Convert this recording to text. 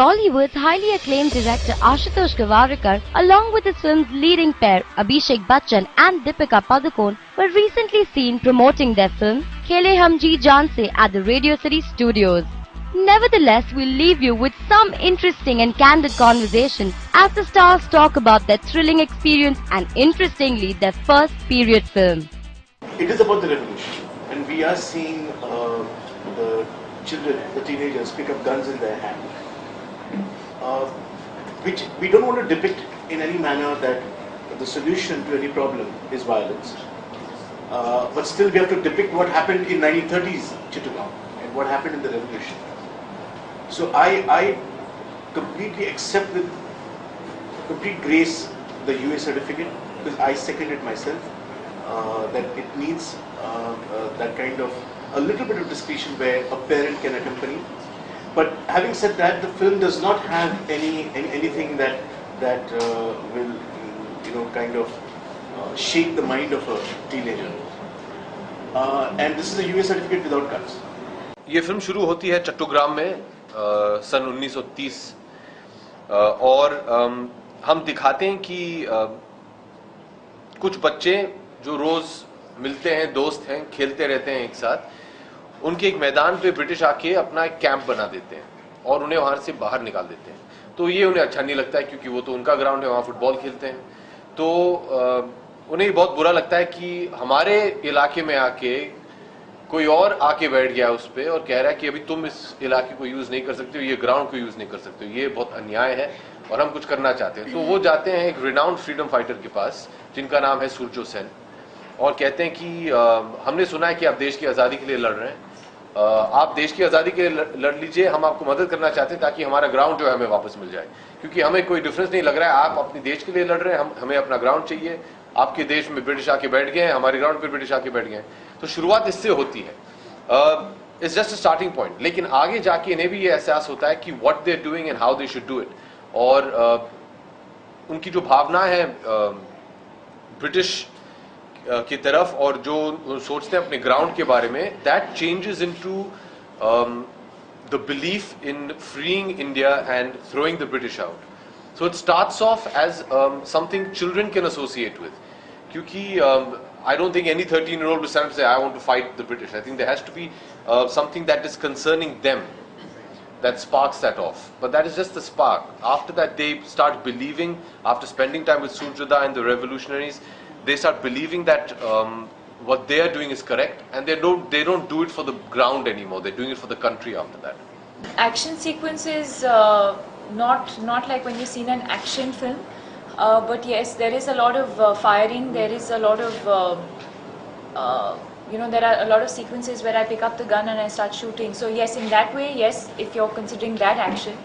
Bollywood's highly acclaimed director Ashutosh Gowariker, along with his film's leading pair Abhishek Bachchan and Deepika Padukone, were recently seen promoting their film Khele Hum Ji Jaan Se at the Radio City Studios. Nevertheless, we'll leave you with some interesting and candid conversation as the stars talk about their thrilling experience and, interestingly, their first period film. It is about the revolution, and we are seeing the children, the teenagers, pick up guns in their hand. Which we don't want to depict in any manner that the solution to any problem is violence. But still we have to depict what happened in 1930s Chittagong and what happened in the revolution. So I completely accept with complete grace the UA certificate, because I second it myself, that it needs that kind of a little bit of discretion where a parent can accompany. But having said that, the film does not have anything that will kind of shake the mind of a teenager. And this is a UA certificate without cuts. ये film शुरू होती है चट्टोग्राम में सन 1930 और हम दिखाते हैं कि कुछ बच्चे जो रोज मिलते हैं, दोस्त हैं, खेलते रहते हैं एक साथ, उनके एक मैदान पे ब्रिटिश आके अपना एक कैंप बना देते हैं और उन्हें वहां से बाहर निकाल देते हैं. तो ये उन्हें अच्छा नहीं लगता है क्योंकि वो तो उनका ग्राउंड है, वहां फुटबॉल खेलते हैं. तो उन्हें बहुत बुरा लगता है कि हमारे इलाके में आके कोई और आके बैठ गया उस पर और कह रहा है कि अभी तुम इस इलाके को यूज नहीं कर सकते हो, ये ग्राउंड को यूज नहीं कर सकते हो, ये बहुत अन्याय है और हम कुछ करना चाहते हैं. तो वो जाते हैं एक रिनाउंड फ्रीडम फाइटर के पास जिनका नाम है सुरजो सेन और कहते हैं कि हमने सुना है कि आप देश की आज़ादी के लिए लड़ रहे हैं, आप देश की आज़ादी के लिए लड़ लीजिए, हम आपको मदद करना चाहते हैं ताकि हमारा ग्राउंड जो है हमें वापस मिल जाए, क्योंकि हमें कोई डिफरेंस नहीं लग रहा है, आप अपने देश के लिए लड़ रहे हैं, हमें अपना ग्राउंड चाहिए, आपके देश में ब्रिटिश आके बैठ गए हैं, हमारे ग्राउंड पे ब्रिटिश आके बैठ गए हैं. तो शुरुआत इससे होती है, it's just a starting point. लेकिन आगे जाके इन्हें भी ये एहसास होता है कि what they are doing and how they should do it, और उनकी जो भावना है ब्रिटिश की तरफ और जो सोचते हैं अपने ग्राउंड के बारे में, that changes into the belief in freeing India and throwing the British out. So it starts off as something children can associate with. Kyunki I don't think any 13-year-old will stand up and say, I want to fight the British. I think there has to be something that is concerning them that sparks that off. But that is just the spark. After that, they start believing, after spending time with Surjada and the revolutionaries, they start believing that what they are doing is correct, and they don't do it for the ground anymore. They're doing it for the country after that. Action sequences. Not like when you've seen an action film, but yes, there is a lot of firing. There is a lot of there are a lot of sequences where I pick up the gun and I start shooting. So yes, in that way, yes, if you're considering that action.